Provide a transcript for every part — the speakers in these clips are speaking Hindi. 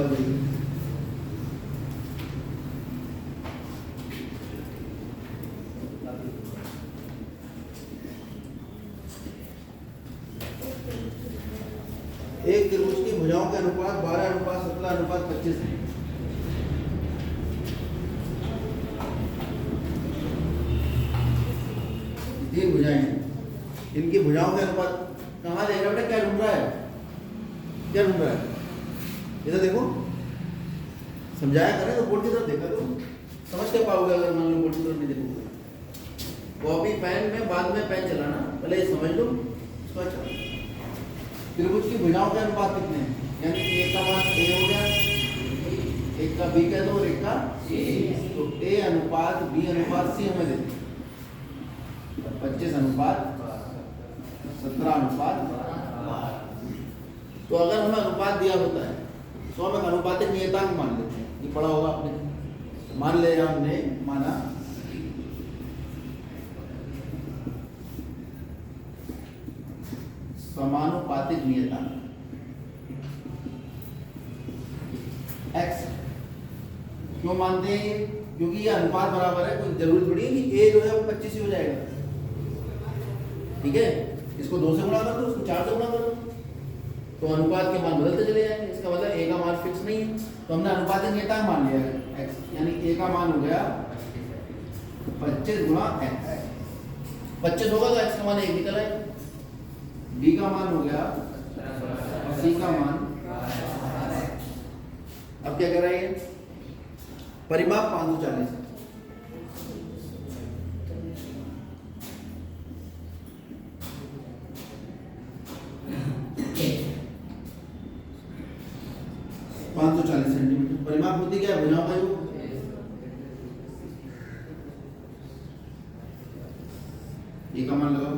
अनुपात देखिए, एक त्रिभुज की भुजाओं के अनुपात 12:17:25 है। तीन भुजाएं हैं, इनकी भुजाओं के अनुपात कहाँ देगा बेटा? क्या ढूंढ रहा है, क्या ढूंढ रहा है? इधर देखो, समझाया करें तो बोर्ड की तरफ देखा तो समझ क्या पाओगे। अगर मान लो बोर्ड की तरफ नहीं देखोगे, कॉपी पेन में बाद में पेन चलाना, पहले ये समझ लो उसको। अच्छा, त्रिभुज की भुजाओं के अनुपात कितने हैं? यानी एक का मान ए हो गया, एक का बी कह दो और एक का सी। तो ए अनुपात बी अनुपात सी हमें देते 25:17:12। तो अगर हमें अनुपात दिया होता है तो हम एक अनुपातिक नियतांक मान लेते हैं, ये पढ़ा होगा आपने। मान ले हमने माना समानुपातिक नियतांक x। क्यों मानते हैं? क्योंकि ये अनुपात बराबर है, कोई जरूरी थोड़ी है कि a जो है वो 25 ही हो जाएगा। ठीक है, इसको 2 से गुणा कर दो, इसको 4 से गुणा कर दो, तो अनुपात के मान बदलते चले जाएंगे। इसका मतलब a का मान फिक्स नहीं है, तो हमने अनुपातिक नियतांक मान लिया है x, यानी a का मान हो गया 25 गुणा x। 25 होगा तो x का मान 1 निकल आएगा, b का मान हो गया, c का मान। अब क्या कर रहे हैं? परिमाप 540 है। सेंटीमीटर परिमाप होती क्या है? भुजाओं का योग। ये का मान लगाओ,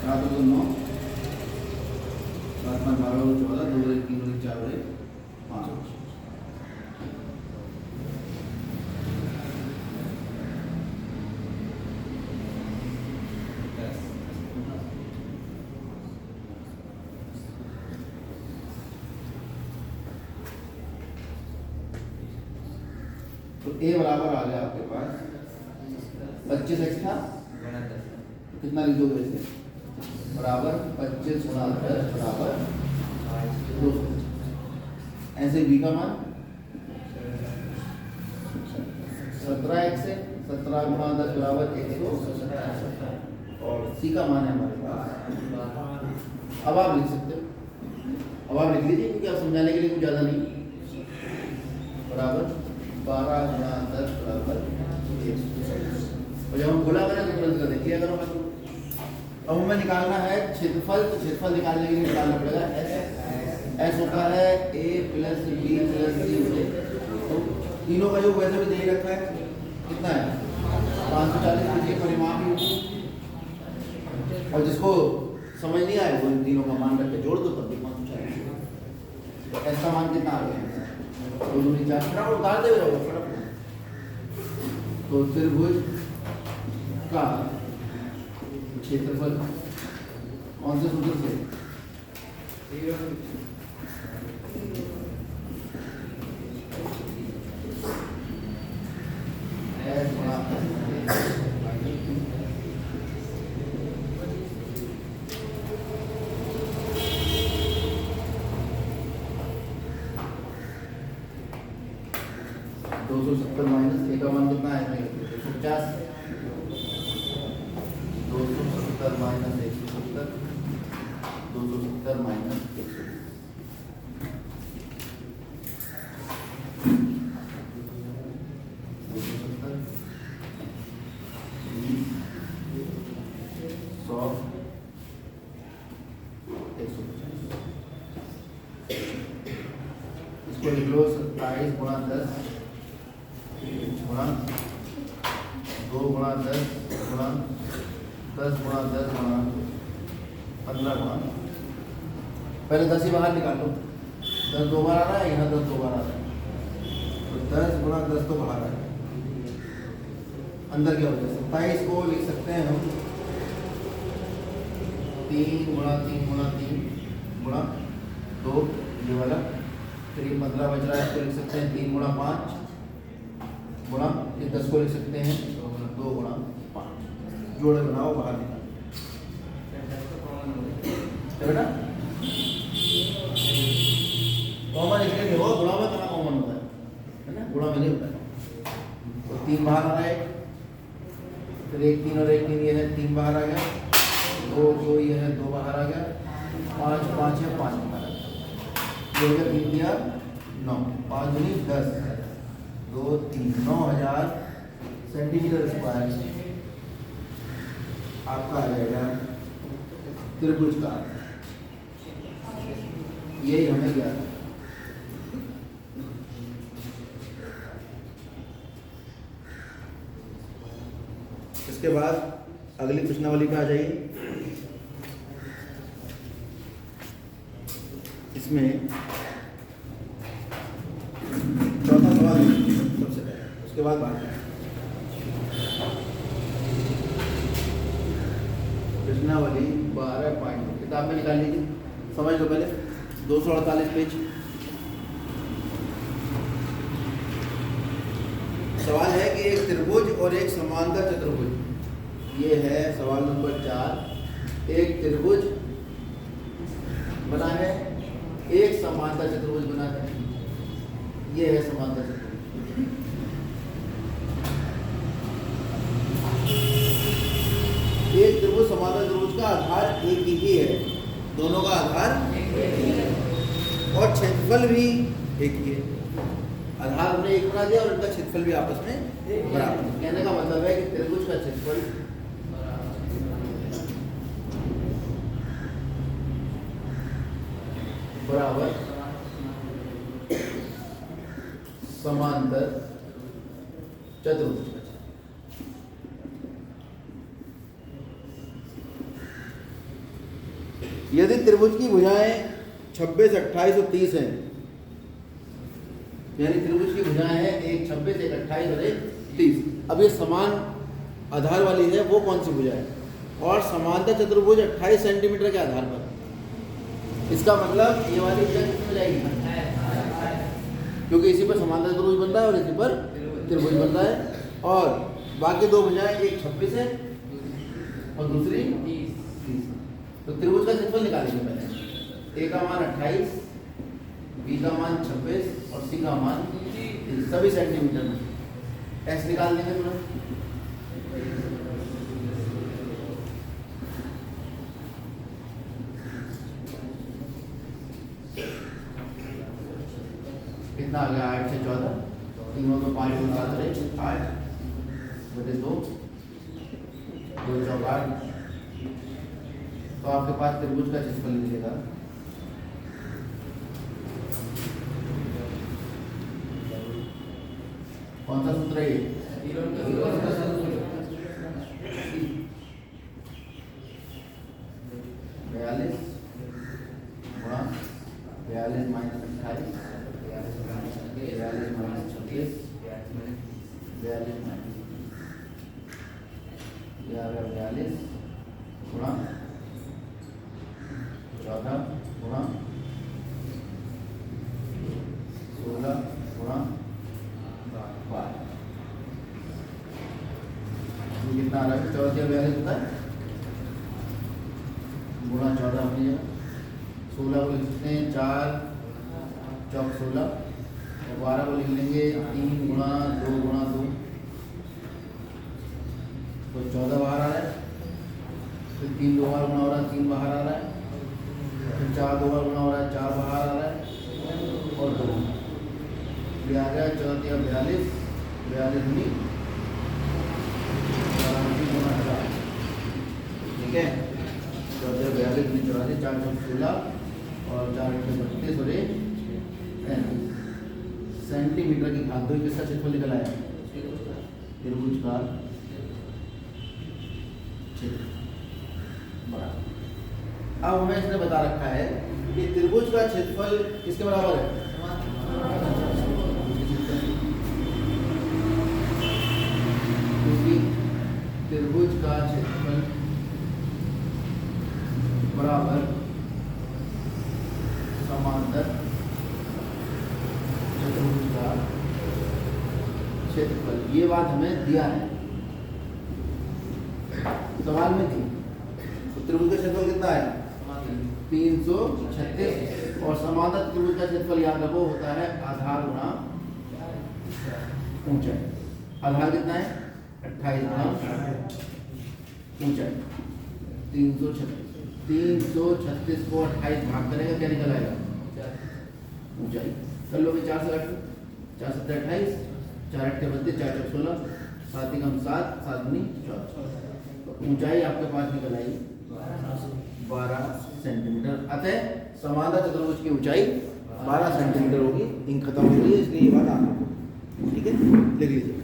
सात दो 9, 7 5 12 14, 2 1 3 1 4 1 5। तो a बराबर आ गया आपके पास 25x था, कितना लिख दोगे इसे? बराबर 25 गुणा 10 बराबर 200। ऐसे b का मान 17x है, 17 गुणा 10 बराबर 100, और c का मान है हमारे पास। अब आप लिख सकते हो, अब आप लिख लीजिए क्योंकि आप समझाने के लिए कुछ ज़्यादा नहीं। बराबर 12 गुणा 10 बराबर 100। और जब हम बोला करें तो तुरंत कर देखिए। अगर हम अब हमें निकालना है क्षेत्रफल, तो क्षेत्रफल निकालने के लिए निकालना पड़ेगा एस होता है a प्लस बी प्लस सी। तो तीनों का योग वैसे भी दे ही रखा है, कितना है? 540 के परिमाप ही। और जिसको समझ नहीं आए वो इन तीनों का मान रख के जोड़ दो, तब भी 540। तो एस का मान कितना आ गया? 2 दूनी 4, उतार दे रहो। तो त्रिभुज का क्षेत्रफल कौन से सूत्र से? माइनस a का मान कितना है? 150। 270 माइनस 170, 270 माइनस 170। इसको लिख लो 27 गुणा 10 गुणा 2 गुणा 10 गुणा 10 गुणा 10 गुणा 15 गुणा। पहले 10 ही बाहर निकाल लो, 10 दो बार आ रहा है, यहाँ 10 दो बार आ रहा है, तो 10 गुणा 10 तो बाहर आ रहा है। अंदर क्या हो जाए 27 को लिख सकते हैं हम 3 गुणा 3 गुणा 3 गुणा 2 ये वाला। फिर ये 15 बच रहा है, इसको लिख सकते हैं 3 गुणा 5 गुणा ये 10 को लिख सकते हैं 2 गुणा 5। जोड़े बनाओ, बाहर निकालो बेटा। कॉमन इसलिए नहीं होगा, गुणा में कहाँ कॉमन होता है ना, गुणा में नहीं होता है। तो 3 बाहर आ रहा है, फिर 1 3 और 1 3 ये है 3 बाहर आ गया, 2 2 ये है 2 बाहर आ गया, 5 5 है 5 बाहर आ गया। ये हो गया 3 दिया 9, 5 दूनी 10, 2 3 9000 सेंटीमीटर स्क्वायर आपका आ जाएगा त्रिभुज का। यही हमें ज्ञात है। इसके बाद अगली प्रश्नावली पे आ जाइए। इसमें चौथा सवाल सबसे पहले, उसके बाद बात है प्रश्नावली 12 पॉइंट किताब में निकाल लीजिए, समझ लो पहले 248 पेज। सवाल है कि एक त्रिभुज और एक समांतर चतुर्भुज, ये है सवाल नंबर 4। एक त्रिभुज बना है, एक समांतर चतुर्भुज बना है, ये है समांतर चतुर्भुज। एक त्रिभुज समांतर चतुर्भुज का आधार एक ही है, दोनों का आधार एक ही है और क्षेत्रफल भी एक ही है। आधार हमने एक बना दिया और इनका क्षेत्रफल भी आपस में बराबर। कहने का मतलब है कि त्रिभुज का क्षेत्रफल बराबर समांतर चतुर्भुज। यदि त्रिभुज की भुजाएं 26 28 और 30 हैं, यानी त्रिभुज की भुजाएं हैं एक 26 एक 28 और एक 30। अब ये समान आधार वाली है, वो कौन सी भुजा है? और समांतर चतुर्भुज 28 सेंटीमीटर के आधार पर। इसका मतलब ये वाली भुजा कितनी हो जाएगी? क्योंकि इसी पर समांतर चतुर्भुज बनता है और इसी पर त्रिभुज बनता है। और बाकी दो भुजाएं एक 26 है और दूसरी 30। तो त्रिभुज का क्षेत्रफल निकालेंगे पहले। ए का मान 28, बी का मान 26 और सी का मान 30, सभी सेंटीमीटर में। एस निकाल देंगे तुरंत। कितना आ गया? 8 से 14, तीनों में 5 गुना 8 बटे 2, 2 चौक 8। तो आपके पास त्रिभुज का क्षेत्रफल मिलेगा कौन सा सूत्र है? 42 गुणा 42 माइनस 28, 42 माइनस 36, 42 माइनस 42 गुणा 14 गुणा 16 गुणा 12। कितना आ रहा है? 14 42 होता है गुणा 14 अपनी जगह। 16 को लिख सकते हैं 4 चौक 16 और 12 को लिख लेंगे 3 गुणा 2 गुणा 2। तो 14 बाहर आ रहा है, फिर 3 2 बार गुणा हो रहा है, 3 बाहर आ रहा है, फिर 4 2 बार गुणा हो रहा है, 4 बाहर आ रहा है और 2 ये आ गया 14 42 42 दूनी 4। ठीक है, 14 42 दूनी 84, 4 चौक 16 और 4 8 32 और 1 सेंटीमीटर की घात 2। किसका क्षेत्रफल निकल आया? त्रिभुज का क्षेत्र बराबर। अब हमें इसने बता रखा है कि त्रिभुज का क्षेत्रफल किसके बराबर है? इसकी त्रिभुज का क्षेत्रफल बराबर समांतर चतुर्भुज का क्षेत्रफल। ये बात हमें दिया है, सवाल में थी। तो त्रिभुज का क्षेत्रफल कितना है? 336 और समांतर त्रिभुज का क्षेत्रफल याद रखो होता है आधार गुणा ऊंचाई। आधार कितना है? 28 गुणा ऊंचाई 336 को 28 भाग करेगा, क्या निकल आएगा? ऊंचाई। कर लो भाई, 4 से काट लो, 4 7 28, 4 8 32, 4 4 16, 7 1 7, 7 9 14। तो ऊंचाई आपके पास निकल आई 12 सेंटीमीटर। अतः समांतर चतुर्भुज की ऊंचाई 12 सेंटीमीटर होगी। इंक खत्म हो गई है, इसलिए ये बात आप ठीक है लिख लीजिए।